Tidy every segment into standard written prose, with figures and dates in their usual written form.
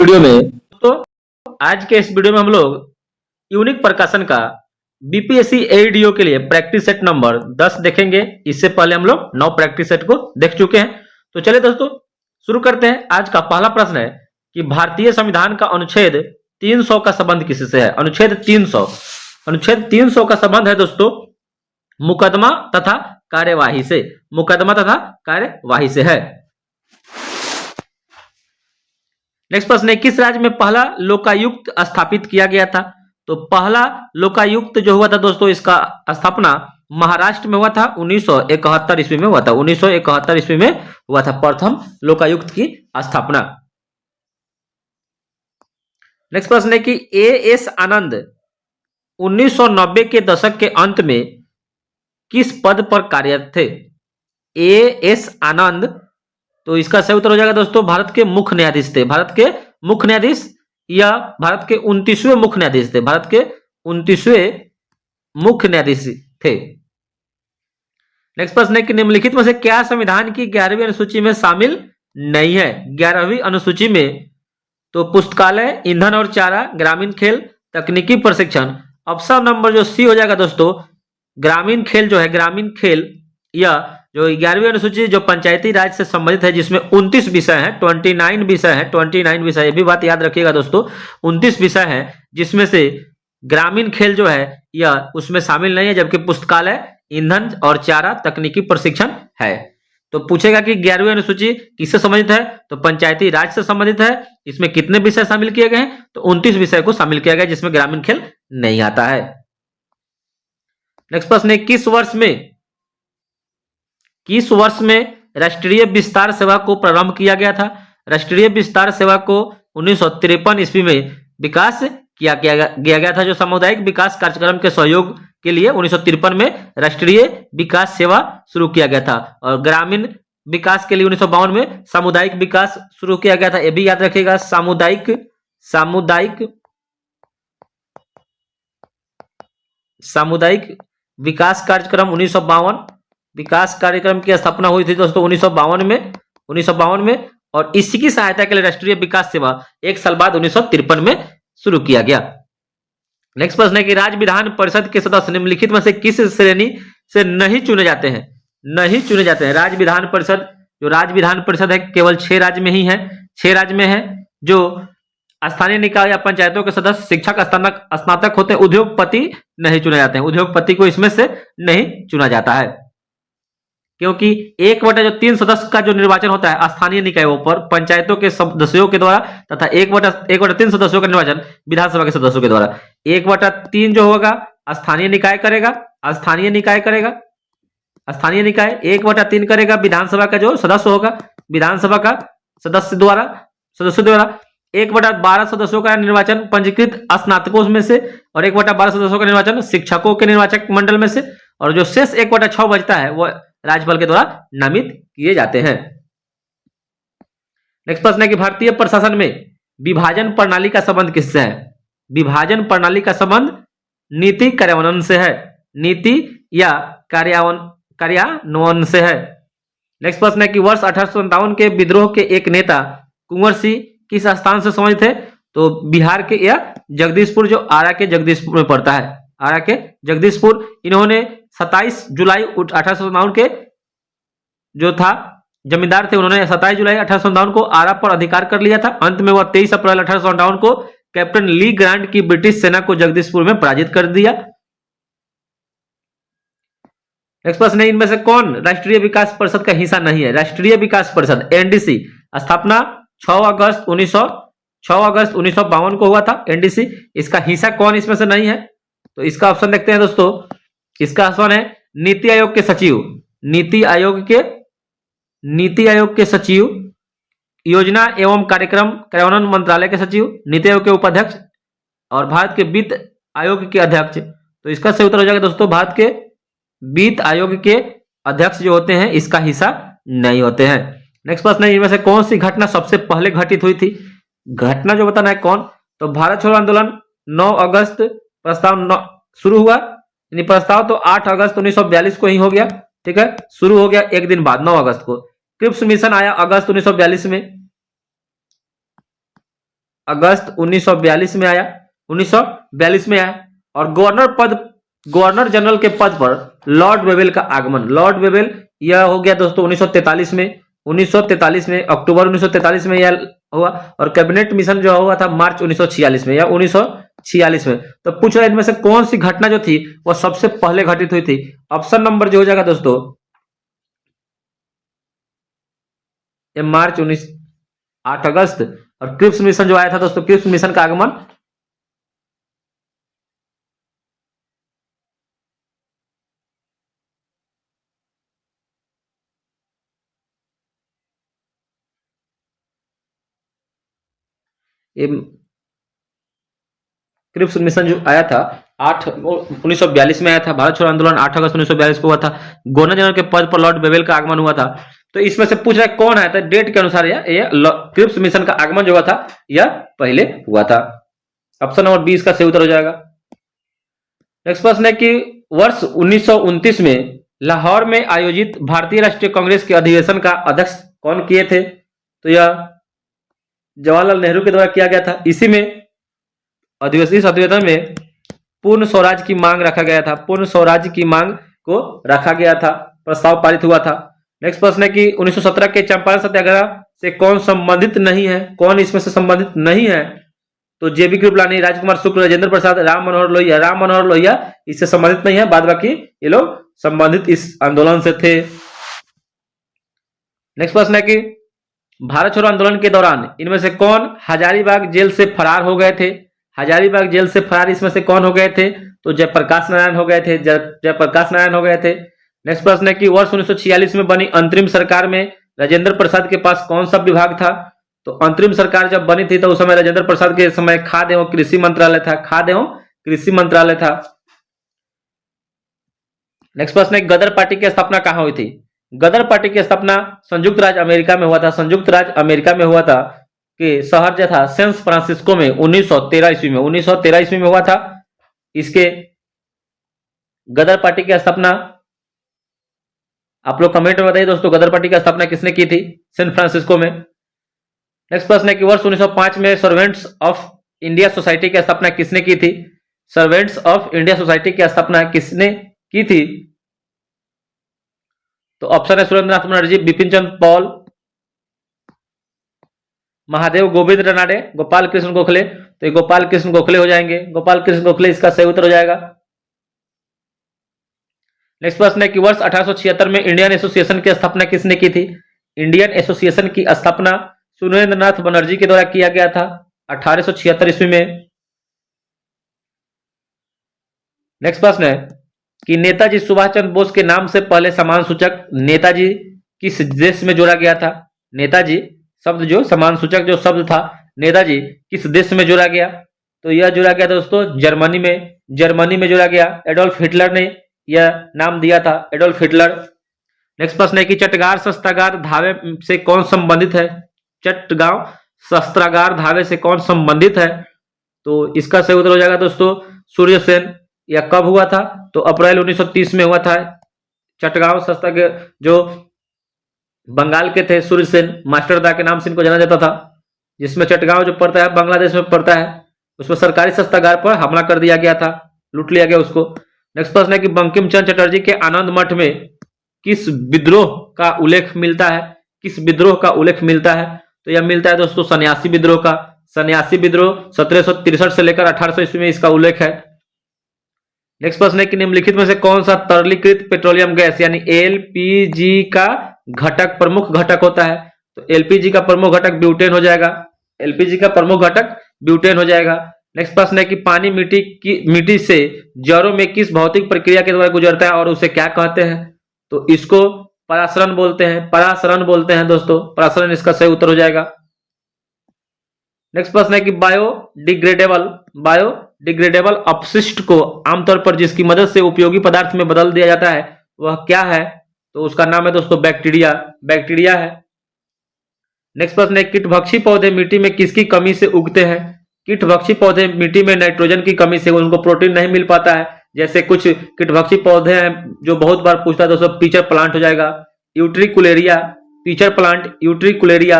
Video में तो आज के इस वीडियो में हम लोग यूनिक प्रकाशन का बीपीएससी एडीओ के लिए प्रैक्टिस सेट नंबर 10 देखेंगे। इससे पहले हम लोग 9 प्रैक्टिस सेट को देख चुके हैं। तो चलिए दोस्तों शुरू करते हैं। आज का पहला प्रश्न है कि भारतीय संविधान का अनुच्छेद 300 का संबंध किससे है। अनुच्छेद 300 का संबंध है दोस्तों मुकदमा तथा कार्यवाही से। मुकदमा तथा कार्यवाही से है। नेक्स्ट प्रश्न है किस राज्य में पहला लोकायुक्त स्थापित किया गया था। तो पहला लोकायुक्त जो हुआ था दोस्तों इसका स्थापना महाराष्ट्र में हुआ था 1971 ईस्वी में हुआ था। 1971 ईस्वी में हुआ था प्रथम लोकायुक्त की स्थापना। नेक्स्ट प्रश्न है कि एएस आनंद 1990 के दशक के अंत में किस पद पर कार्यरत थे। एएस आनंद तो इसका सही उत्तर हो जाएगा दोस्तों भारत के मुख्य न्यायाधीश थे। भारत के मुख्य न्यायाधीश या भारत के 29वें मुख्य न्यायाधीश थे। भारत के 29वें मुख्य न्यायाधीश थे। नेक्स्ट प्रश्न है कि निम्नलिखित में से क्या संविधान की 11वीं अनुसूची में शामिल नहीं है। 11वीं अनुसूची में तो पुस्तकालय, ईंधन और चारा, ग्रामीण खेल, तकनीकी प्रशिक्षण। ऑप्शन नंबर जो सी हो जाएगा दोस्तों ग्रामीण खेल जो है, ग्रामीण खेल या जो 11वीं अनुसूची जो पंचायती राज से संबंधित है जिसमें 29 विषय हैं, 29 विषय हैं, 29 विषय। ये भी बात याद रखिएगा दोस्तों 29 विषय हैं जिसमें से ग्रामीण खेल जो है यह उसमें शामिल नहीं है, जबकि पुस्तकालय, ईंधन और चारा, तकनीकी प्रशिक्षण है। तो पूछेगा कि 11वीं अनुसूची किससे संबंधित है तो पंचायती राज से संबंधित है। इसमें कितने विषय शामिल किए गए हैं तो 29 विषय को शामिल किया गया जिसमें ग्रामीण खेल नहीं आता है। नेक्स्ट प्रश्न है किस वर्ष में राष्ट्रीय विस्तार सेवा को प्रारंभ किया गया था। राष्ट्रीय विस्तार सेवा को 1953 ईस्वी में विकास किया गया था। जो सामुदायिक विकास कार्यक्रम के सहयोग के लिए 1953 में राष्ट्रीय विकास सेवा शुरू किया गया था और ग्रामीण विकास के लिए 1952 में सामुदायिक विकास शुरू किया गया था। यह भी याद रखिएगा सामुदायिक विकास कार्यक्रम 1952 विकास कार्यक्रम की स्थापना हुई थी दोस्तों 1952 में और इसी की सहायता के लिए राष्ट्रीय विकास सेवा एक साल बाद 1953 में शुरू किया गया। नेक्स्ट प्रश्न है कि राज्य विधान परिषद के सदस्य निम्नलिखित में से किस श्रेणी से नहीं चुने जाते हैं। राज्य विधान परिषद है केवल 6 राज्य में ही है। 6 राज्य में है जो स्थानीय निकाय या पंचायतों के सदस्य, शिक्षक, स्नातक होते हैं। उद्योगपति नहीं चुने जाते हैं। उद्योगपति को इसमें से नहीं चुना जाता है क्योंकि 1/3 सदस्य का जो निर्वाचन होता है स्थानीय निकायों पर पंचायतों के सदस्यों के द्वारा तथा 1/3 सदस्यों का निर्वाचन विधानसभा के सदस्यों के द्वारा। 1/3 जो होगा स्थानीय निकाय करेगा। स्थानीय निकाय 1/3 करेगा विधानसभा का जो सदस्य होगा, विधानसभा का सदस्यों द्वारा 1/12 सदस्यों का निर्वाचन पंजीकृत स्नातकों में से और 1/12 सदस्यों का निर्वाचन शिक्षकों के निर्वाचक मंडल में से और जो शेष 1/6 बचता है वो राज्यपाल के द्वारा नामित किए जाते हैं। नेक्स्ट प्रश्न है कि भारतीय प्रशासन में विभाजन प्रणाली का संबंध किससे है। विभाजन प्रणाली का संबंध नीति कार्यान्वयन से है। नीति या कार्यान्वयन से है। नेक्स्ट प्रश्न है कि वर्ष 1857 के विद्रोह के एक नेता कुंवर सिंह किस स्थान से संबंधित है तो बिहार के या जगदीशपुर जो आरा के जगदीशपुर में पड़ता है। आरा के जगदीशपुर। इन्होंने 27 जुलाई 1857 के जो था जमींदार थे, उन्होंने 27 जुलाई 1857 को आरा पर अधिकार कर लिया था। अंत में वह 23 अप्रैल 1857 को कैप्टन ली ग्रांट की ब्रिटिश सेना को जगदीशपुर में पराजित कर दिया। नेक्स्ट प्रश्न है इनमें से कौन राष्ट्रीय विकास परिषद का हिस्सा नहीं है। राष्ट्रीय विकास परिषद एनडीसी स्थापना 6 अगस्त 1952 को हुआ था। एनडीसी इसका हिस्सा कौन इसमें से नहीं है तो इसका ऑप्शन देखते हैं दोस्तों। इसका ऑप्शन है नीति आयोग के सचिव, नीति आयोग के सचिव, योजना एवं कार्यक्रम कार्यान्वयन मंत्रालय के सचिव, नीति आयोग के उपाध्यक्ष और भारत के वित्त आयोग के अध्यक्ष। तो इसका सही उत्तर हो जाएगा दोस्तों भारत के वित्त आयोग के अध्यक्ष जो होते हैं इसका हिस्सा नहीं होते हैं। नेक्स्ट प्रश्न है इनमें से कौन सी घटना सबसे पहले घटित हुई थी। घटना जो बताना है कौन तो भारत छोड़ो आंदोलन 9 अगस्त प्रस्ताव शुरू हुआ। यानी प्रस्ताव तो 8 अगस्त 1942 को ही हो गया। ठीक है, शुरू हो गया एक दिन बाद 9 अगस्त को। क्रिप्स मिशन आया अगस्त 1942 में। अगस्त 1942 में आया, 1942 में आया। और गवर्नर जनरल के पद पर लॉर्ड वेवेल का आगमन, लॉर्ड वेवेल यह हो गया दोस्तों 1943 में, 1943 में, अक्टूबर 1943 में यह हुआ। और कैबिनेट मिशन जो हुआ था मार्च 1946 में या 1946 में। तो पूछ रहा है इनमें से कौन सी घटना जो थी वह सबसे पहले घटित हुई थी। ऑप्शन नंबर जो हो जाएगा दोस्तों ये मार्च 8 अगस्त। और क्रिप्स मिशन जो आया था दोस्तों, क्रिप्स मिशन का आगमन ये क्रिप्स मिशन जो आया था 1942 में आया था। भारत छोड़ो आंदोलन 8 अगस्त 1942 को हुआ था। गवर्नर जनरल के पद पर लॉर्ड वेवेल का आगमन हुआ था। तो इसमें से पूछ रहा है कौन आया था, डेट के अनुसार ये क्रिप्स मिशन का आगमन जो हुआ था यह पहले हुआ था। ऑप्शन नंबर 20 का सही उत्तर हो जाएगा। नेक्स्ट प्रश्न है कि वर्ष 1929 में लाहौर में आयोजित भारतीय राष्ट्रीय कांग्रेस के अधिवेशन का अध्यक्ष कौन किए थे। तो यह जवाहरलाल नेहरू के द्वारा किया गया था। इस अधिवेशन में पूर्ण स्वराज की मांग रखा गया था, पूर्ण स्वराज की मांग को रखा गया था, प्रस्ताव पारित हुआ था। नेक्स्ट प्रश्न है कि 1917 के चंपारण सत्याग्रह से कौन संबंधित नहीं है, कौन इसमें से संबंधित नहीं है। तो जेबी कृपलानी, राजकुमार शुक्ल, राजेंद्र प्रसाद, राम मनोहर लोहिया। राम मनोहर लोहिया इससे संबंधित नहीं है, बाद बाकी ये लोग संबंधित इस आंदोलन से थे। नेक्स्ट प्रश्न है कि भारत छोड़ो आंदोलन के दौरान इनमें से कौन हजारीबाग जेल से फरार हो गए थे। हजारीबाग जेल से फरार इसमें से कौन हो गए थे। तो जयप्रकाश नारायण हो गए थे, जयप्रकाश नारायण हो गए थे। नेक्स्ट प्रश्न है कि वर्ष 1946 में बनी अंतरिम सरकार में राजेंद्र प्रसाद के पास कौन सा विभाग था। तो अंतरिम सरकार जब बनी थी तो उस समय राजेंद्र प्रसाद के समय खाद्य एवं कृषि मंत्रालय था, खाद्य एवं कृषि मंत्रालय था। नेक्स्ट प्रश्न है गदर पार्टी की स्थापना कहां हुई थी। गदर पार्टी की स्थापना संयुक्त राज्य अमेरिका में हुआ था, संयुक्त राज्य अमेरिका में हुआ था कि शहर जो था सैन फ्रांसिस्को में 1913 ईस्वी में, 1913 ईस्वी में हुआ था। इसके गदर पार्टी की स्थापना आप लोग कमेंट में बताइए दोस्तों, गदर पार्टी की स्थापना किसने की थी सैन फ्रांसिस्को में। नेक्स्ट प्रश्न है कि वर्ष 1905 में सर्वेंट्स ऑफ इंडिया सोसाइटी की स्थापना किसने की थी। सर्वेंट्स ऑफ इंडिया सोसाइटी की स्थापना किसने की थी। तो ऑप्शन है सुरेंद्रनाथ बनर्जी, बिपिन चंद्र पॉल, महादेव गोविंद रनाडे, गोपाल कृष्ण गोखले। तो ये गोपाल कृष्ण गोखले हो जाएंगे, गोपाल कृष्ण गोखले इसका सही उत्तर हो जाएगा। नेक्स्ट प्रश्न है कि वर्ष 1876 में इंडियन एसोसिएशन की स्थापना किसने की थी। इंडियन एसोसिएशन की स्थापना सुरेंद्रनाथ बनर्जी के द्वारा किया गया था 1876 ईस्वी में। नेक्स्ट प्रश्न है कि नेताजी सुभाष चंद्र बोस के नाम से पहले सम्मान सूचक नेताजी किस देश में जोड़ा गया था। नेताजी शब्द जो सम्मान सूचक जो शब्द था नेताजी किस देश में जोड़ा गया। तो यह जोड़ा गया दोस्तों जर्मनी में, जर्मनी में जोड़ा गया। एडोल्फ हिटलर ने यह नाम दिया था, एडोल्फ हिटलर। नेक्स्ट प्रश्न है कि चटगांव शस्त्रागार धावे से कौन संबंधित है। चटगांव शस्त्रागार धावे से कौन संबंधित है। तो इसका सही उत्तर हो जाएगा दोस्तों सूर्य सेन। यह कब हुआ था। तो अप्रैल 1930 में हुआ था। चटगांव शस्त्रागार जो बंगाल के थे सूर्य सेन, मास्टर दा के नाम से इनको जाना जाता था। जिसमें चटगांव जो पड़ता है बांग्लादेश में पड़ता है, उसमें सरकारी शस्त्रागार पर हमला कर दिया गया था, लूट लिया गया उसको। नेक्स्ट प्रश्न है कि बंकिम चंद्र चटर्जी के आनंद मठ में किस विद्रोह का उल्लेख मिलता है। किस विद्रोह का उल्लेख मिलता है। तो यह मिलता है दोस्तों सन्यासी विद्रोह का। सन्यासी विद्रोह 1763 से लेकर 1800 ईस्वी में इसका उल्लेख है। नेक्स्ट प्रश्न है कि निम्नलिखित में से कौन सा तरलीकृत पेट्रोलियम गैस यानी एलपीजी का घटक प्रमुख घटक होता है। तो एलपीजी का प्रमुख घटक ब्यूटेन हो जाएगा, एलपीजी का प्रमुख घटक ब्यूटेन हो जाएगा। नेक्स्ट प्रश्न है कि पानी मिट्टी से जड़ों में किस भौतिक प्रक्रिया के द्वारा गुजरता है और उसे क्या कहते हैं। तो इसको परासरण बोलते हैं, परासरण बोलते हैं दोस्तों, परासरण इसका सही उत्तर हो जाएगा। नेक्स्ट प्रश्न है कि बायोडिग्रेडेबल अपशिष्ट को आमतौर पर जिसकी मदद से उपयोगी पदार्थ में बदल दिया जाता है वह क्या है। तो उसका नाम है दोस्तों बैक्टीरिया, बैक्टीरिया है। नेक्स्ट प्रश्न है कीटभक्षी पौधे मिट्टी में किसकी कमी से उगते हैं। कीटभक्षी पौधे मिट्टी में नाइट्रोजन की कमी से, उनको प्रोटीन नहीं मिल पाता है। जैसे कुछ कीटभक्षी पौधे हैं जो बहुत बार पूछता है दोस्तों, पीचर प्लांट हो जाएगा, utricularia, pitcher plant, utricularia,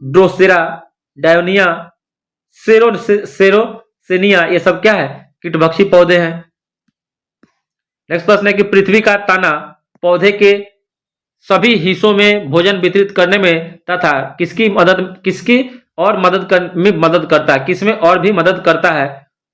drosera, dionaea, sarracenia, ये सब क्या है? कीटभक्षी पौधे हैं। नेक्स्ट प्रश्न है कि पृथ्वी का तना पौधे के सभी हिस्सों में भोजन वितरित करने में तथा किसकी मदद करता है, किसमें और भी मदद करता है?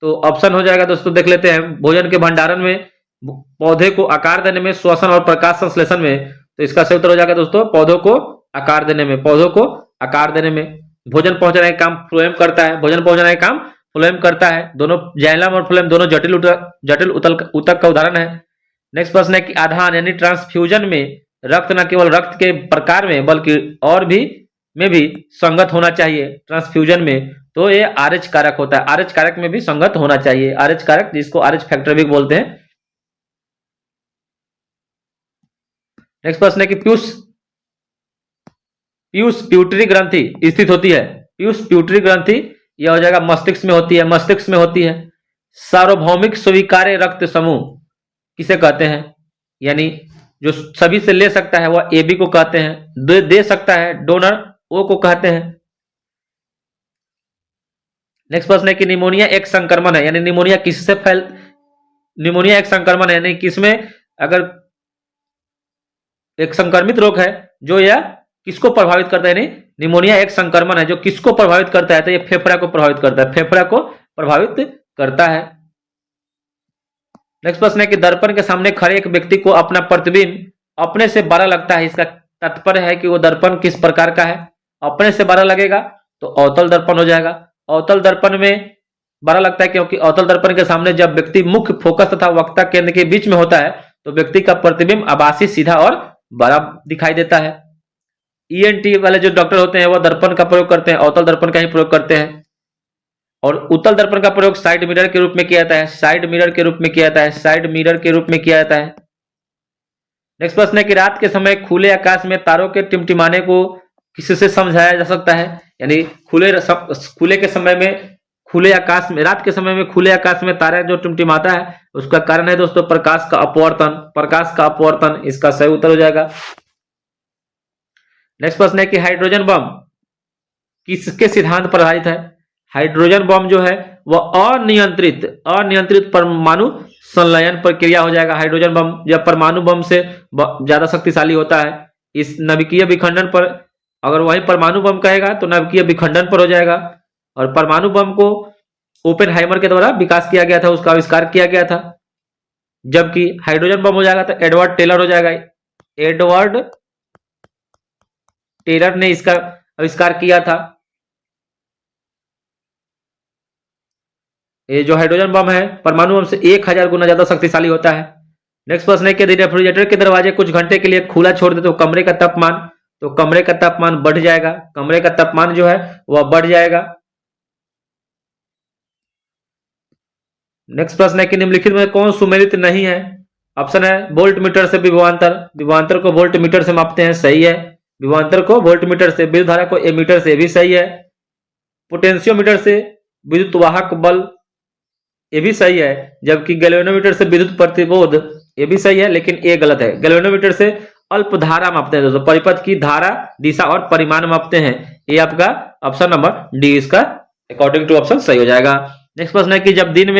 तो ऑप्शन हो जाएगा दोस्तों, देख लेते हैं। भोजन के भंडारण में, पौधे को आकार देने में, श्वसन और प्रकाश संश्लेषण में। तो इसका सही उत्तर हो जाएगा दोस्तों, पौधों को आकार देने में। पौधों को आकार देने में भोजन पहुंचाने का काम फ्लोएम करता है। भोजन पहुंचाने का काम फ्लोएम करता है। दोनों जाइलम और फ्लोएम दोनों जटिल ऊतक का उदाहरण है। नेक्स्ट प्रश्न है कि आधान यानी ट्रांसफ्यूजन में रक्त न केवल रक्त के प्रकार में बल्कि और भी में भी संगत होना चाहिए। ट्रांसफ्यूजन में तो ये आरएच कारक होता है, आरएच कारक में भी संगत होना चाहिए। आरएच कारक जिसको आरएच फैक्टर भी बोलते हैं। नेक्स्ट प्रश्न है कि पीयूष प्यूटरी ग्रंथि स्थित होती है। पीयूष प्यूटरी ग्रंथि यह हो जाएगा मस्तिष्क में होती है, मस्तिष्क में होती है। सार्वभौमिक स्वीकार्य रक्त समूह किसे कहते हैं? यानी जो सभी से ले सकता है वह ए बी को कहते हैं। दे सकता है डोनर ओ को कहते हैं। नेक्स्ट प्रश्न है कि निमोनिया एक संक्रमण है, यानी निमोनिया किससे निमोनिया एक संक्रमण है, यानी किसमें अगर एक संक्रमित रोग है जो यह किसको प्रभावित करता है? यानी निमोनिया एक संक्रमण है जो किसको प्रभावित करता है? तो यह फेफड़ा को प्रभावित करता है, फेफड़ा को प्रभावित करता है। नेक्स्ट प्रश्न है कि दर्पण के सामने खड़े एक व्यक्ति को अपना प्रतिबिंब अपने से बड़ा लगता है। इसका तात्पर्य है कि वो दर्पण किस प्रकार का है? अपने से बड़ा लगेगा तो अवतल दर्पण हो जाएगा। अवतल दर्पण में बड़ा लगता है क्योंकि अवतल दर्पण के सामने जब व्यक्ति मुख्य फोकस तथा वक्ता केंद्र के बीच में होता है तो व्यक्ति का प्रतिबिंब आभासी, सीधा और बड़ा दिखाई देता है। ईएनटी वाले जो डॉक्टर होते हैं वह दर्पण का प्रयोग करते हैं, अवतल दर्पण का ही प्रयोग करते हैं। और उत्तल दर्पण का प्रयोग साइड मिरर के रूप में किया जाता है, साइड मिरर के रूप में किया जाता है, साइड मिरर के रूप में किया जाता है। नेक्स्ट प्रश्न है कि रात के समय खुले आकाश में तारों के टिमटिमाने को किससे समझाया जा सकता है? यानी खुले के समय में, खुले आकाश में, रात के समय में खुले आकाश में तारा जो टिमटिमाता है उसका कारण है दोस्तों प्रकाश का अपवर्तन, प्रकाश का अपवर्तन। इसका सही उत्तर हो जाएगा। नेक्स्ट प्रश्न है कि हाइड्रोजन बम किसके सिद्धांत पर आधारित है? हाइड्रोजन बम जो है वह अनियंत्रित परमाणु संलयन प्रक्रिया हो जाएगा। हाइड्रोजन बम जब परमाणु बम से ज्यादा शक्तिशाली होता है। इस नाभिकीय विखंडन पर, अगर वही परमाणु बम कहेगा तो नाभिकीय विखंडन पर हो जाएगा। और परमाणु बम को ओपेनहाइमर के द्वारा विकास किया गया था, उसका आविष्कार किया गया था। जबकि हाइड्रोजन बम हो जाएगा तो एडवर्ड टेलर हो जाएगा। एडवर्ड टेलर ने इसका आविष्कार किया था। ये जो हाइड्रोजन बम है परमाणु बम से 1000 गुना ज्यादा शक्तिशाली होता है। नेक्स्ट प्रश्न है कि यदि रेफ्रिजरेटर के दरवाजे कुछ घंटे के लिए खुला छोड़ दे तो कमरे का तापमान बढ़ जाएगा। कमरे का तापमान जो है वह बढ़ जाएगा। नेक्स्ट प्रश्न है कि निम्नलिखित में कौन सुमेलित नहीं है? ऑप्शन है वोल्ट मीटर से विभवांतर, विभवांतर को वोल्ट मीटर से मापते हैं, सही है। विभवांतर को वोल्ट मीटर से, विद्युत धारा को एमीटर से, भी सही है। पोटेंशियोमीटर से विद्युत वाहक बल, ये भी सही है। जबकि गैल्वेनोमीटर से विद्युत प्रतिरोध, ये भी सही है, लेकिन ये गलत है। गैल्वेनोमीटर से अल्प धारा मापते हैं दोस्तों, परिपथ की धारा, दिशा और परिमाण मापते हैं। ये आपका ऑप्शन नंबर डी इसका अकॉर्डिंग टू ऑप्शन सही हो जाएगा। नेक्स्ट प्रश्न है कि जब दिन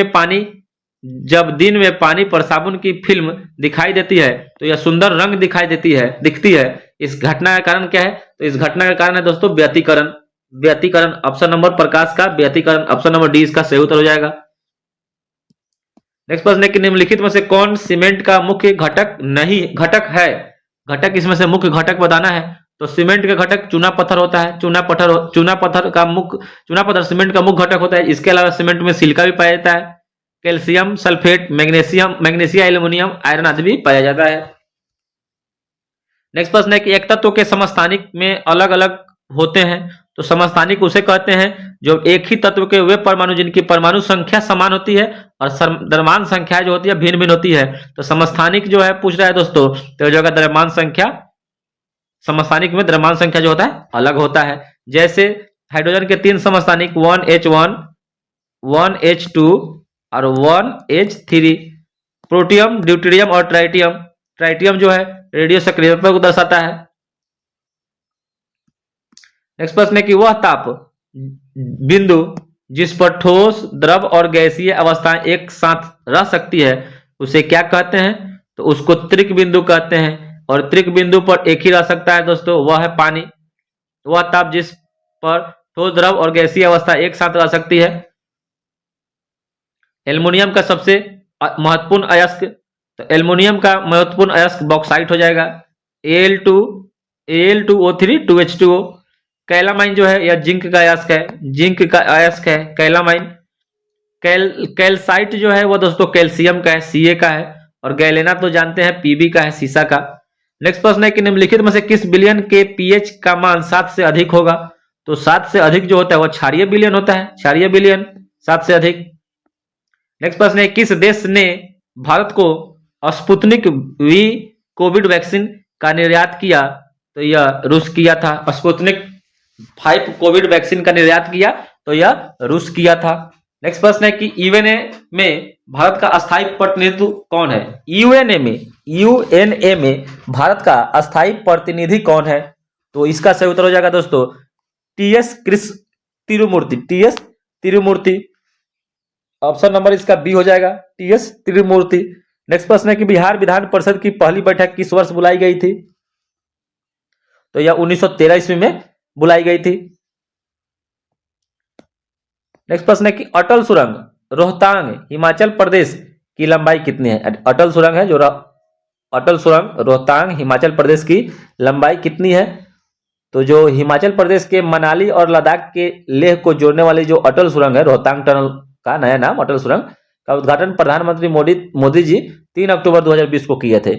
में पानी पर साबुन की फिल्म दिखाई देती है तो यह सुंदर रंग दिखती है। इस घटना का कारण क्या है? तो इस घटना का कारण है दोस्तों व्यतिकरण। ऑप्शन नंबर प्रकाश का व्यतिकरण, ऑप्शन नंबर डी इसका सही उत्तर हो जाएगा। नेक्स्ट प्रश्न है कि निम्नलिखित में से कौन सीमेंट का मुख्य घटक है? घटक इसमें से मुख्य घटक बताना है। तो सीमेंट का घटक चूना पत्थर होता है। चूना पत्थर सीमेंट का मुख्य घटक होता है। इसके अलावा सीमेंट में सिलिका भी पाया जाता है, calcium sulphate, magnesium, aluminium, iron आदि भी पाया जाता है। नेक्स्ट प्रश्न है कि एक तत्व के समस्थानिक में अलग अलग होते हैं। तो समस्थानिक उसे कहते हैं जो एक ही तत्व के वे परमाणु जिनकी परमाणु संख्या समान होती है और द्रव्यमान संख्या जो होती है भिन्न भिन्न होती है। तो समस्थानिक जो है पूछ रहा है दोस्तों, तो जो द्रव्यमान संख्या, समस्थानिक में द्रव्यमान संख्या जो होता है अलग होता है। जैसे हाइड्रोजन के 3 समस्थानिक 1H1, 1H2 और 1H3। प्रोटियम, ड्यूटेरियम और ट्राइटियम जो है रेडियो सक्रियता को दर्शाता है। नेक्स्ट प्रश्न है कि वह ताप बिंदु जिस पर ठोस, द्रव और गैसीय अवस्थाएं एक साथ रह सकती है उसे क्या कहते हैं? तो उसको त्रिक बिंदु कहते हैं। और त्रिक बिंदु पर एक ही रह सकता है दोस्तों, वह है पानी। वह ताप जिस पर ठोस, द्रव और गैसीय अवस्था एक साथ रह सकती है। एल्युमिनियम का सबसे महत्वपूर्ण अयस्क, तो एल्युमिनियम का महत्वपूर्ण अयस्क बॉक्साइट हो जाएगा, Al2 Al2O3 2H2O। कैलामाइन जो है यह जिंक का अयस्क है, जिंक का अयस्क है कैलामाइन। कैल्साइट जो है वो दोस्तों कैल्शियम का है, Ca का है। और गैलेना तो जानते हैं Pb का है, सीसा का। नेक्स्ट प्रश्न है कि निम्नलिखित में से किस विलयन के पीएच का मान 7 से अधिक होगा? तो 7 से अधिक जो होता है वह क्षारीय विलयन होता है, क्षारीय विलयन 7 से अधिक। नेक्स्ट प्रश्न है किस देश ने भारत को स्पुतनिक वी कोविड वैक्सीन का निर्यात किया? तो यह रूस किया था। स्पुतनिक 5 कोविड वैक्सीन का निर्यात किया तो यह रूस किया था। नेक्स्ट प्रश्न है कि यूएनए में भारत का अस्थायी प्रतिनिधि कौन है? यूएनए में भारत का अस्थायी प्रतिनिधि कौन है? तो इसका सही उत्तर हो जाएगा दोस्तों टीएस क्रिस Tirumurti, TS Tirumurti. Option number इसका बी हो जाएगा, टीएस तिरुमूर्ति। नेक्स्ट प्रश्न है कि बिहार विधान परिषद की पहली बैठक किस वर्ष बुलाई गई थी? तो यह 1913 ईस्वी में बुलाई गई थी। नेक्स्ट प्रश्न है कि अटल सुरंग रोहतांग हिमाचल प्रदेश की लंबाई कितनी है? अटल सुरंग है जो अटल सुरंग रोहतांग हिमाचल प्रदेश की लंबाई कितनी है? तो जो हिमाचल प्रदेश के मनाली और लद्दाख के लेह को जोड़ने वाली जो अटल सुरंग है, रोहतांग टनल का नया नाम अटल सुरंग, का उद्घाटन प्रधानमंत्री मोदी जी 3 अक्टूबर 2020 को किए थे।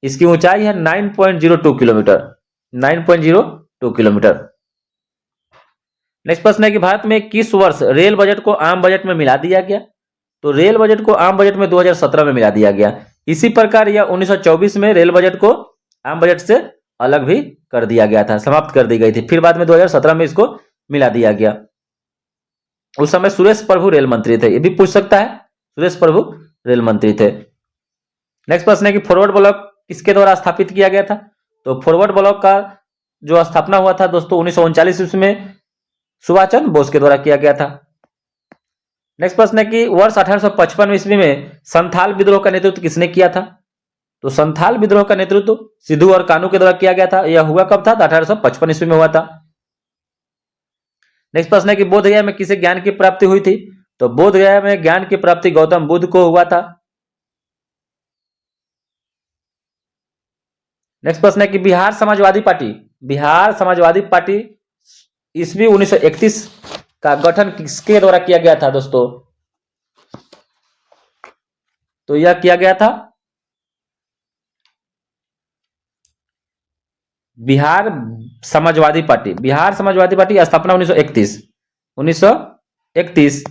इसकी ऊंचाई है 9.02 किलोमीटर, 9.02 किलोमीटर। नेक्स्ट प्रश्न है कि भारत में किस वर्ष रेल बजट को आम बजट में मिला दिया गया? तो रेल बजट को आम बजट में 2017 में मिला दिया गया। इसी प्रकार यह 1924 में रेल बजट को आम बजट से अलग भी कर दिया गया था, समाप्त कर दी गई थी। फिर बाद में 2017 में इसको मिला दिया गया। उस समय सुरेश प्रभु रेल मंत्री थे, ये भी पूछ सकता है, सुरेश प्रभु रेल मंत्री थे। नेक्स्ट प्रश्न है कि फॉरवर्ड ब्लॉक किसके द्वारा स्थापित किया गया था? तो फॉरवर्ड ब्लॉक का जो स्थापना हुआ था दोस्तों 1939 ईस्वी में सुभाष चंद्र बोस के द्वारा किया गया था। नेक्स्ट प्रश्न है कि वर्ष 1855 ईस्वी में संथाल विद्रोह का नेतृत्व किसने किया था? तो संथाल विद्रोह का नेतृत्व सिद्धू और कानू के द्वारा किया गया था। यह हुआ कब था? 1855 ईस्वी में हुआ था। नेक्स्ट प्रश्न है कि बोध गया में किसे ज्ञान की प्राप्ति हुई थी? तो बोध गया में ज्ञान की प्राप्ति गौतम बुद्ध को हुआ था। नेक्स्ट प्रश्न है कि बिहार समाजवादी पार्टी ईस्वी 1931 का गठन किसके द्वारा किया गया था दोस्तों? तो यह किया गया था बिहार समाजवादी पार्टी स्थापना 1931।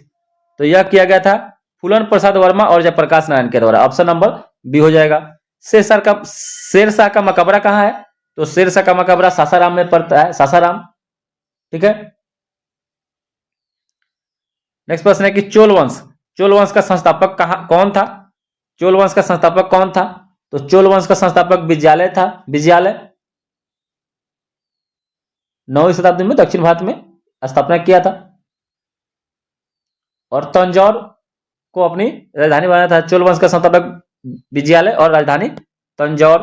तो यह किया गया था फूलन प्रसाद वर्मा और जयप्रकाश नारायण के द्वारा। ऑप्शन नंबर बी हो जाएगा। शेरशाह का मकबरा कहाँ है? तो शेरशाह का मकबरा सासाराम में पड़ता है, सासाराम। ठीक है। नेक्स्ट प्रश्न है कि चोल वंश का संस्थापक कौन था? चोल वंश का संस्थापक कौन था? तो चोल वंश का संस्थापक विजयालय था, विजयालय। 9वीं शताब्दी में दक्षिण भारत में स्थापना किया था और तंजौर को अपनी राजधानी बनाया था। चोल वंश का संस्थापक विजयालय और राजधानी तंजौर।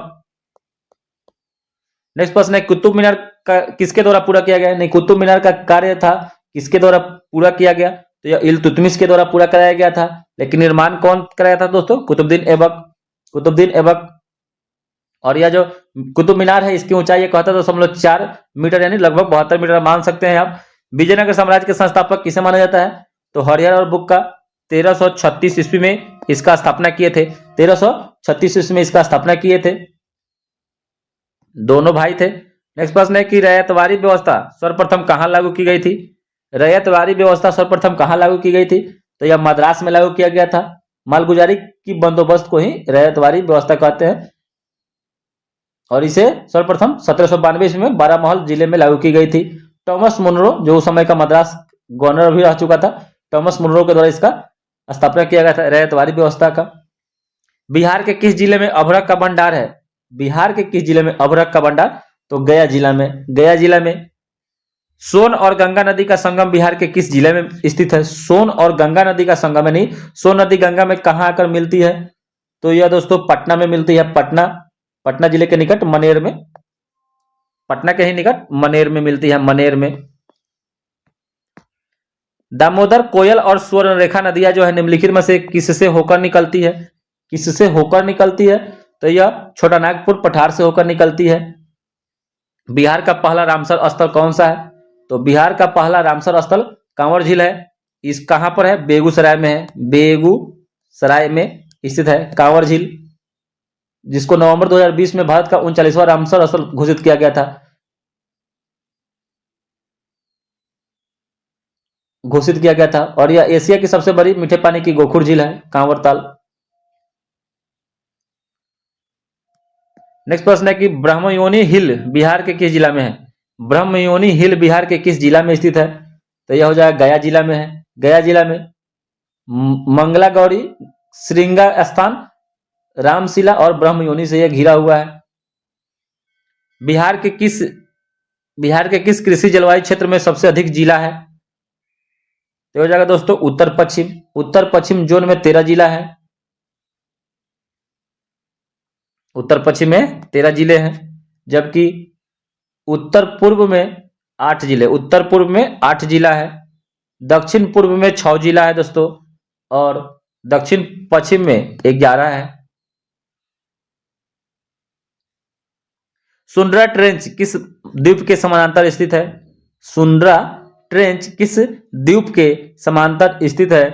नेक्स्ट प्रश्न है कुतुब मीनार का किसके द्वारा पूरा किया गया? नहीं, कुतुब मीनार का कार्य था किसके द्वारा पूरा किया गया? तो यह इल्तुतमिश के द्वारा पूरा कराया गया था। लेकिन निर्माण कौन कराया था दोस्तों? कुतुबुद्दीन ऐबक। और यह जो कुतुब मीनार है इसकी ऊंचाई 71.4 मीटर यानी लगभग 72 मीटर मान सकते हैं आप। विजयनगर साम्राज्य के संस्थापक किसे माना जाता है? तो हरिहर और बुक्का 1336 ईस्वी में इसका स्थापना किए थे। 1336 ईस्वी में इसका स्थापना किए थे, दोनों भाई थे। नेक्स्ट प्रश्न है कि रैयतवाड़ी व्यवस्था सर्वप्रथम कहां लागू की गई थी? रैयतवाड़ी व्यवस्था सर्वप्रथम कहां लागू की गई थी? तो यह मद्रास में लागू किया गया था। मालगुजारी की बंदोबस्त को ही रैयतवाड़ी व्यवस्था कहते हैं और इसे सर्वप्रथम 1792 ईस्वी में बारामहल जिले में लागू की गई थी। थॉमस मुनरो जो उस समय का मद्रास गवर्नर भी रह चुका था, थॉमस मुनरो के द्वारा इसका स्थापना किया गया था रैयतवाड़ी व्यवस्था का। बिहार के किस जिले में अभ्रक का भंडार है? बिहार के किस जिले में अभ्रक का भंडार? तो गया जिला में सोन और गंगा नदी का संगम बिहार के किस जिले में स्थित है? सोन और गंगा नदी का संगम है, नहीं, सोन नदी गंगा में कहां आकर मिलती है? तो यह दोस्तों पटना में मिलती है। पटना, पटना जिले के निकट मनेर में, पटना के ही निकट मनेर में मिलती है, मनेर में। दामोदर, कोयल और स्वर्णरेखा नदियां जो है निम्नलिखित में से किससे होकर निकलती है? किससे होकर निकलती है? तो यह छोटानागपुर पठार से होकर निकलती है। बिहार का पहला रामसर स्थल कौन सा है? तो बिहार का पहला रामसर स्थल कांवर झील है। इस कहां पर है? बेगूसराय में है, बेगूसराय में स्थित है कांवर झील, जिसको नवंबर 2020 में भारत का 39वां रामसर स्थल घोषित किया गया था, और यह एशिया की सबसे बड़ी मीठे पानी की गोखुर झील है, कांवर ताल। नेक्स्ट प्रश्न है कि ब्रह्मयोनी हिल बिहार के किस जिला में है? ब्रह्मयोनी हिल बिहार के किस जिला में स्थित है? तो यह हो जाएगा गया जिला में है, गया जिला में। मंगला गौरी, श्रृंगा स्थान, रामशिला और ब्रह्मयोनी से यह घिरा हुआ है। बिहार के किस कृषि जलवायु क्षेत्र में सबसे अधिक जिला है? तो हो जाएगा दोस्तों उत्तर पश्चिम, उत्तर पश्चिम जोन में 13 जिला है, उत्तर पश्चिम में 13 जिले हैं, जबकि उत्तर पूर्व में 8 जिले, उत्तर पूर्व में 8 जिला है, दक्षिण पूर्व में 6 जिला है दोस्तों, और दक्षिण पश्चिम में 11 है। सुंदरा ट्रेंच किस द्वीप के समानांतर स्थित है? सुंदरा ट्रेंच किस द्वीप के समांतर स्थित है?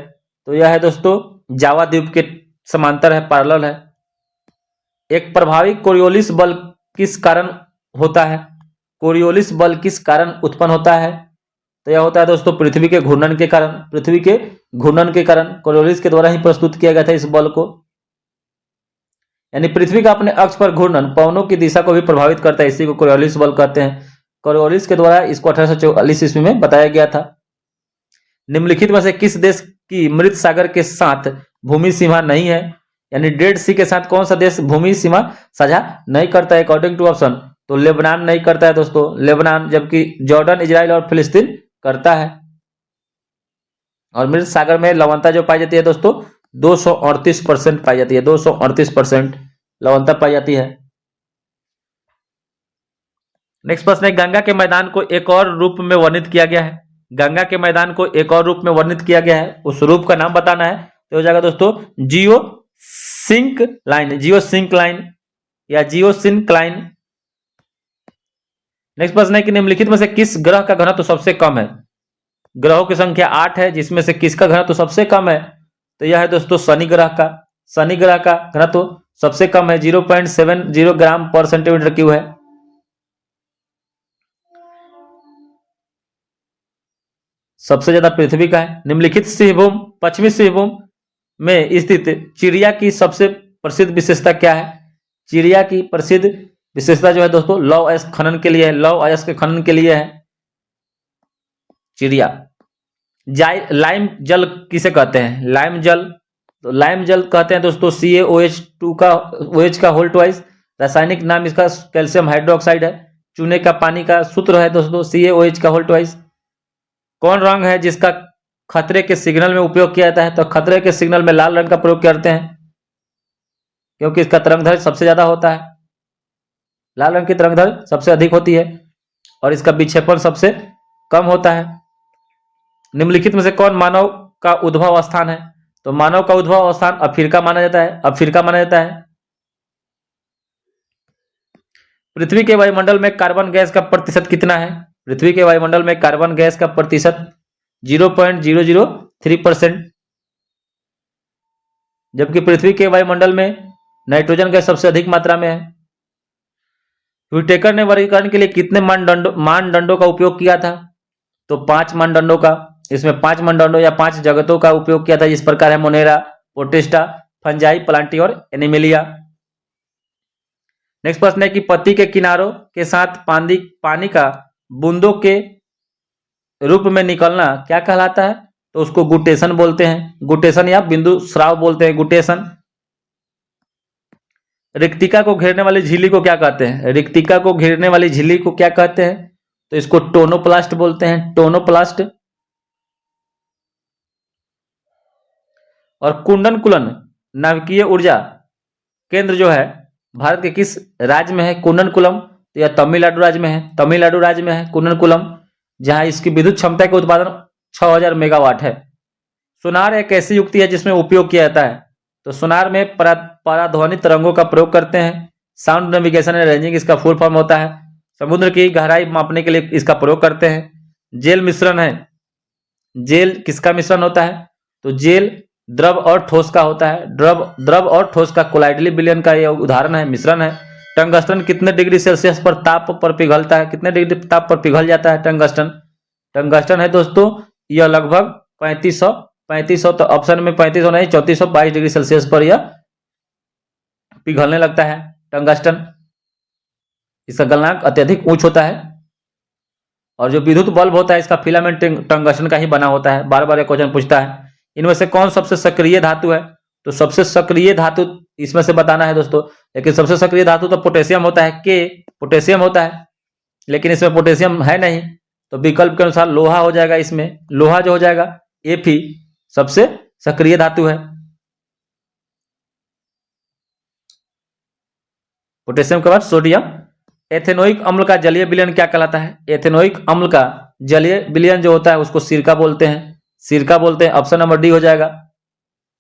तो यह है दोस्तों जावा द्वीप के समांतर है, पैरेलल है। एक प्रभावी कोरियोलिस बल किस कारण होता है? कोरियोलिस बल किस कारण उत्पन्न होता है? तो यह होता है दोस्तों पृथ्वी के घूर्णन के कारण, पृथ्वी के घूर्णन के कारण कोरियोलिस के द्वारा ही प्रस्तुत किया गया था इस बल को। यानी पृथ्वी का अपने अक्ष पर घूर्णन पवनों की दिशा को भी प्रभावित करता है, इसी को कोरियोलिस बल कहते हैं। कोरियोलिस के द्वारा इसको 1844 ईस्वी में बताया गया था। निम्नलिखित में से किस देश की मृत सागर के साथ भूमि सीमा नहीं है? यानी डेड सी के साथ कौन सा देश भूमि सीमा साझा नहीं करता है अकॉर्डिंग टू ऑप्शन? तो लेबनान नहीं करता है दोस्तों, लेबनान, जबकि जॉर्डन, इजराइल और फिलिस्तीन करता है। और मृत सागर में लवणता जो पाई जाती है दोस्तों 238% पाई जाती है, 238% लवणता पाई जाती है। नेक्स्ट प्रश्न है गंगा के मैदान को एक और रूप में वर्णित किया गया है। गंगा के मैदान को एक और रूप में वर्णित किया गया है, उस रूप का नाम बताना है। तो हो जाएगा दोस्तों जियो सिंक लाइन, जियो सिंक लाइन या जियो सिंक लाइन। नेक्स्ट प्रश्न है कि निम्नलिखित में से किस ग्रह का घनत्व सबसे कम है? ग्रहों की संख्या 8 है, जिसमें से किसका घनत्व सबसे कम है? तो यह है दोस्तों शनि ग्रह का, शनि ग्रह का घनत्व सबसे कम है, 0.70 ग्राम पर सेंटीमीटर क्यूब है। सबसे ज्यादा पृथ्वी का है। निम्नलिखित सिंहभूम, पश्चिमी सिंहभूम में स्थित चिड़िया की सबसे प्रसिद्ध विशेषता क्या है? चिड़िया की प्रसिद्ध विशेषता जो है दोस्तों लौह अयस्क खनन के लिए है, लौह अयस्क के खनन के लिए है चिड़िया। लाइम जल किसे कहते हैं? लाइम जल, तो लाइम जल कहते हैं दोस्तों CaOH2 का OH का होल ट्वाइस, रासायनिक नाम इसका कैल्शियम हाइड्रोक्साइड है। चूने का पानी का सूत्र है दोस्तों CaOH का होल ट्वाइस। कौन रंग है जिसका खतरे के सिग्नल में उपयोग किया जाता है? तो खतरे के सिग्नल में लाल रंग का प्रयोग करते हैं, क्योंकि इसका तरंगदैर्घ्य सबसे ज्यादा होता है, लाल रंग की तरंगदैर्घ्य सबसे अधिक होती है और इसका विक्षेपण सबसे कम होता है। निम्नलिखित में से कौन मानव का उद्भव स्थान है? तो मानव का उद्भव स्थान अफ्रीका माना जाता है, अफ्रीका माना जाता है। पृथ्वी के वायुमंडल में कार्बन गैस का प्रतिशत कितना है? पृथ्वी के वायुमंडल में कार्बन गैस का प्रतिशत 0.003%, जबकि पृथ्वी के वायुमंडल में नाइट्रोजन गैस सबसे अधिक मात्रा में है। व्हिटेकर ने वर्गीकरण के लिए कितने मानदंडों का उपयोग किया था? तो 5 मानदंडों का, इसमें 5 मानदंडों या 5 जगतों का उपयोग किया था, जिस प्रकार है मोनेरा, पोटेस्टा, फंजाई, प्लांटी और एनिमेलिया। नेक्स्ट प्रश्न है कि पत्ती के किनारों के साथ पानी का बूंदों के रूप में निकलना क्या कहलाता है? तो उसको गुटेशन बोलते हैं, गुटेशन या बिंदु स्राव बोलते हैं, गुटेशन। रिक्तिका को घेरने वाली झिल्ली को क्या कहते हैं? रिक्तिका को घेरने वाली झिल्ली को क्या कहते हैं? तो इसको टोनोप्लास्ट बोलते हैं, टोनोप्लास्ट। और कुंडनकुलन नाभिकीय ऊर्जा केंद्र जो है भारत के किस राज्य में है? कुंडनकुलम। तो यह तमिलनाडु राज्य में है, तमिलनाडु राज्य में है कुंडनकुलम, जहां इसकी विद्युत क्षमता का उत्पादन 6000 मेगावाट है। सोनार एक ऐसी युक्ति है जिसमें उपयोग किया जाता है। तो सोनार में पराध्वनिक तरंगों का प्रयोग करते हैं। साउंड नेविगेशन एंड रेंजिंग इसका फुल फॉर्म होता है। समुद्र की गहराई मापने के लिए इसका प्रयोग करते हैं। जेल मिश्रण है, जेल किसका मिश्रण होता है? तो जेल द्रव और ठोस का होता है। द्रव और ठोस का कोलाइडली विलयन का यह उदाहरण है, मिश्रण है। टंगस्टन कितने डिग्री सेल्सियस पर ताप पर पिघलता है? कितने डिग्री ताप पर पिघल जाता है टंगस्टन? टंगस्टन है दोस्तों यह लगभग 3500 तो ऑप्शन में 3500 नहीं 3422 डिग्री सेल्सियस पर यह पिघलने लगता है टंगस्टन। इसका गलनांक अत्यधिक उच्च होता है। और जो विद्युत बल्ब होता है इसका फिलामेंट टंगस्टन का ही बना होता है। बार बार यह क्वेश्चन पूछता है। इनमें से कौन सबसे सक्रिय धातु है? तो सबसे सक्रिय धातु इसमें से बताना है दोस्तों। लेकिन सबसे सक्रिय धातु तो पोटेशियम होता है, के पोटेशियम होता है, लेकिन इसमें पोटेशियम है नहीं, तो विकल्प के अनुसार लोहा हो जाएगा। इसमें लोहा जो हो जाएगा Fe सबसे सक्रिय धातु है। पोटेशियम के बाद सोडियम। एथेनोइक अम्ल का जलीय विलयन क्या कहलाता है? एथेनोइक अम्ल का जलीय विलयन जो होता है उसको सिरका बोलते हैं, सिरका बोलते हैं। ऑप्शन नंबर डी हो जाएगा,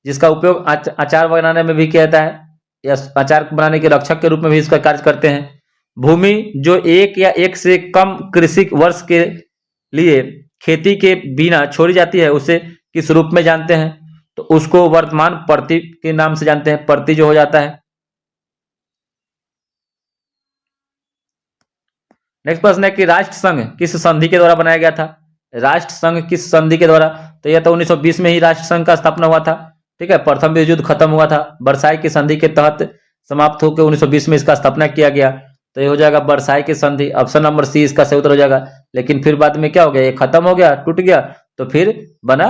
जिसका उपयोग अचार बनाने में भी किया जाता है या अचार बनाने के रक्षक के रूप में भी इसका कार्य करते हैं। भूमि जो एक या एक से कम कृषि वर्ष के लिए खेती के बिना छोड़ी जाती है उसे किस रूप में जानते हैं? तो उसको वर्तमान परति के नाम से जानते हैं, परति जो हो जाता है। नेक्स्ट प्रश्न है कि राष्ट्र संघ किस संधि के द्वारा बनाया गया था? राष्ट्र संघ किस संधि के द्वारा? तो यह तो 1920 में ही राष्ट्र संघ का स्थापना हुआ था। ठीक है, प्रथम विश्व युद्ध खत्म हुआ था, वर्साई की संधि के तहत समाप्त होकर 1920 में इसका स्थापना किया गया। तो ये हो जाएगा वर्साई की संधि। ऑप्शन नंबर सी इसका सही उत्तर हो जाएगा। लेकिन फिर बाद में क्या हो गया, ये खत्म हो गया, टूट गया, तो फिर बना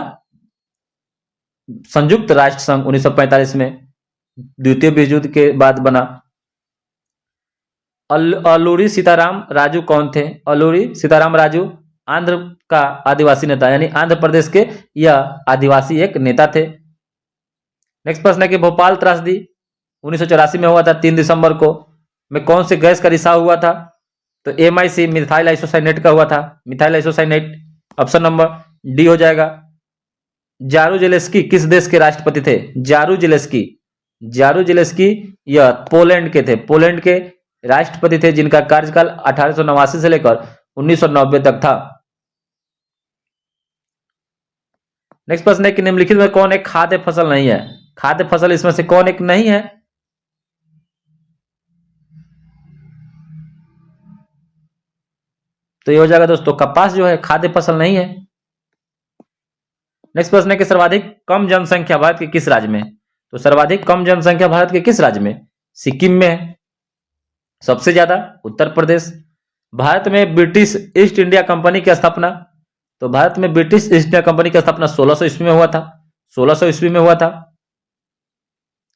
संयुक्त राष्ट्र संघ 1945 में, द्वितीय विश्व युद्ध के बाद बना। अलूरी सीताराम राजू कौन थे? अलूरी सीताराम राजू आंध्र का आदिवासी नेता, यानी आंध्र प्रदेश के यह आदिवासी एक नेता थे। नेक्स्ट प्रश्न है कि भोपाल त्रासदी 1984 में हुआ था 3 दिसंबर को, में कौन से गैस का रिसाव हुआ था? तो MIC मिथाइल आइसोसाइनेट का हुआ था, methyl isocyanate. Option number D हो जाएगा। जारूजेलेस्की किस देश के राष्ट्रपति थे? जारूजेलेस्की, जारूजेलेस्की यह पोलैंड के थे, पोलैंड के राष्ट्रपति थे, जिनका कार्यकाल 1889 से लेकर 1990 तक था। नेक्स्ट प्रश्न है कि निम्नलिखित में कौन एक खाद्य फसल नहीं है? खाद्य फसल इसमें से कौन एक नहीं है? तो ये हो जाएगा दोस्तों कपास जो है खाद्य फसल नहीं है। नेक्स्ट प्रश्न है कि सर्वाधिक कम जनसंख्या भारत के किस राज्य में? तो सर्वाधिक कम जनसंख्या भारत के किस राज्य में? सिक्किम में है। सबसे ज्यादा उत्तर प्रदेश। भारत में ब्रिटिश ईस्ट इंडिया कंपनी की स्थापना, तो भारत में ब्रिटिश ईस्ट इंडिया कंपनी की स्थापना 1600 ईस्वी में हुआ था, 1600 ईस्वी में हुआ था।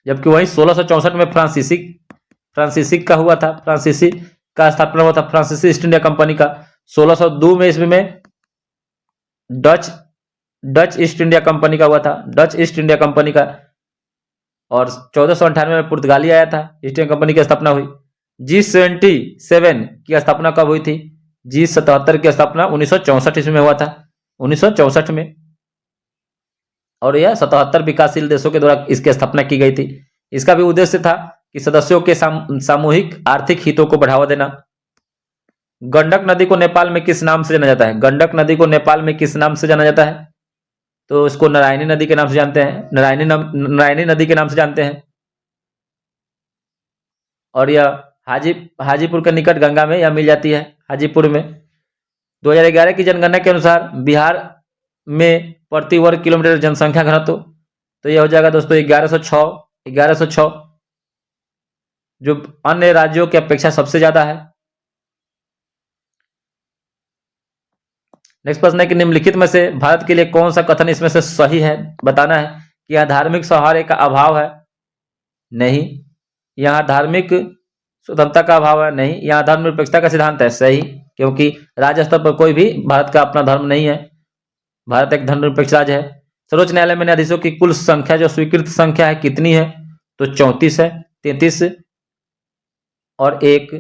जबकि वही 1664 में फ्रांसीसी का हुआ था, फ्रांसीसी का स्थापना हुआ था, फ्रांसीसी ईस्ट इंडिया कंपनी का। 1602 में ईस्वी में डच ईस्ट इंडिया कंपनी का हुआ था, डच ईस्ट इंडिया कंपनी का। और 1498 में पुर्तगाली आया था, ईस्ट इंडिया कंपनी की स्थापना हुई। G77 की स्थापना कब हुई थी? G77 की स्थापना 1964 ईस्वी में हुआ था, 1964 में। और यह 77 विकासशील देशों के द्वारा इसकी स्थापना की गई थी। इसका भी उद्देश्य था कि सदस्यों के सामूहिक आर्थिक हितों को बढ़ावा देना। गंडक नदी को नेपाल में किस नाम से जाना जाता है? गंडक नदी को नेपाल में किस नाम से जाना जाता है? तो इसको नारायणी नदी के नाम से जानते हैं, नारायणी नदी के नाम से जानते हैं। और यह हाजीपुर के निकट गंगा में यह मिल जाती है, हाजीपुर में। 2011 की जनगणना के अनुसार बिहार में प्रति वर्ग किलोमीटर जनसंख्या घनत्व, तो यह हो जाएगा दोस्तों 1106, जो अन्य राज्यों की अपेक्षा सबसे ज्यादा है। नेक्स्ट प्रश्न है कि निम्नलिखित में से भारत के लिए कौन सा कथन इसमें से सही है? बताना है कि यहाँ धार्मिक सौहार्द का अभाव है, नहीं। यहाँ धार्मिक स्वतंत्रता का अभाव है, नहीं। यहाँ धर्मनिरपेक्षता का सिद्धांत है, सही। क्योंकि राज्य स्तर पर कोई भी भारत का अपना धर्म नहीं है, भारत एक धर्मनिरपेक्ष राज्य है। सर्वोच्च न्यायालय में न्यायाधीशों की कुल संख्या जो स्वीकृत संख्या है कितनी है, तो 34 है, 33 और 1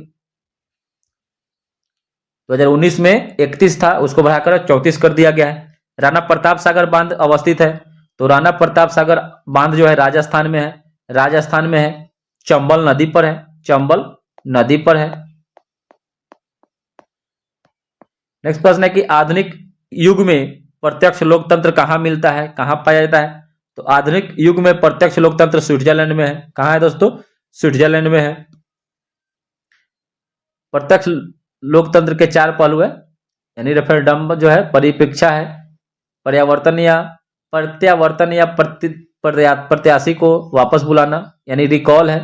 2019 में 31 था, उसको बढ़ाकर 34 कर दिया गया है। राणा प्रताप सागर बांध अवस्थित है, तो राणा प्रताप सागर बांध जो है राजस्थान में है, राजस्थान में है, चंबल नदी पर है, चंबल नदी पर है। नेक्स्ट प्रश्न है कि आधुनिक युग में प्रत्यक्ष लोकतंत्र कहां मिलता है, कहां पाया जाता है, तो आधुनिक युग में प्रत्यक्ष लोकतंत्र स्विट्जरलैंड में है। कहां है दोस्तों, स्विट्जरलैंड में है। प्रत्यक्ष लोकतंत्र के 4 पहलू है, यानी रेफरेंडम जो है, परिप्रेक्षा है, पर्यावर्तन या प्रत्याशी को वापस बुलाना यानी रिकॉल है,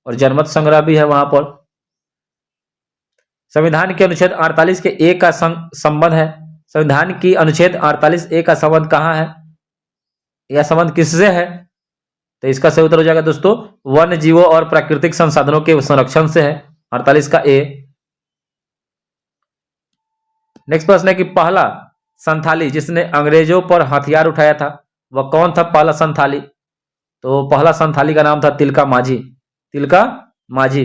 और जनमत संग्रह भी है वहां पर। संविधान के अनुच्छेद 48 के ए का संबंध है, संविधान की अनुच्छेद 48 ए का संबंध कहां है, यह संबंध किससे है, तो इसका सही उत्तर हो जाएगा दोस्तों वन्य जीवों और प्राकृतिक संसाधनों के संरक्षण से है, 48 का ए। नेक्स्ट प्रश्न है कि पहला संथाली जिसने अंग्रेजों पर हथियार उठाया था वह कौन था, पहला संथाली, तो पहला संथाली का नाम था तिलका माझी, तिलका माझी।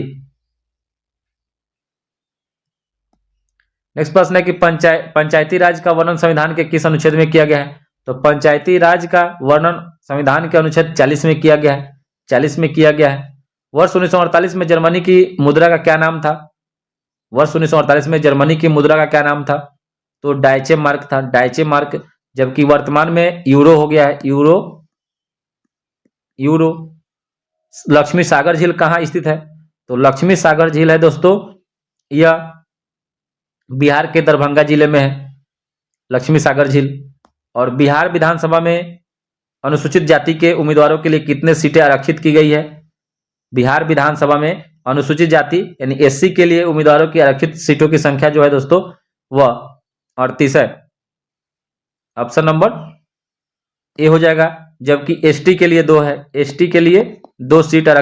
नेक्स्ट प्रश्न है कि पंचायती राज का वर्णन संविधान के किस अनुच्छेद में किया गया है, तो पंचायती राज का वर्णन संविधान के अनुच्छेद 40 में किया गया है, 40 में किया गया है। वर्ष 1948 में जर्मनी की मुद्रा का क्या नाम था, वर्ष 1948 में जर्मनी की मुद्रा का क्या नाम था, तो डाइचे मार्क था, डाइचे मार्क। जबकि वर्तमान में यूरो हो गया है, यूरो, यूरो। लक्ष्मी सागर झील कहां स्थित है, तो लक्ष्मी सागर झील है दोस्तों यह बिहार के दरभंगा जिले में है, लक्ष्मी सागर झील। और बिहार विधानसभा में अनुसूचित जाति के उम्मीदवारों के लिए कितने सीटें आरक्षित की गई है, बिहार विधानसभा में अनुसूचित जाति यानी एससी के लिए उम्मीदवारों की आरक्षित सीटों की संख्या जो है दोस्तों वह 38 है, ऑप्शन नंबर ए हो जाएगा। जबकि एसटी के लिए 2 है, एसटी के लिए 2 सीट आरक्षित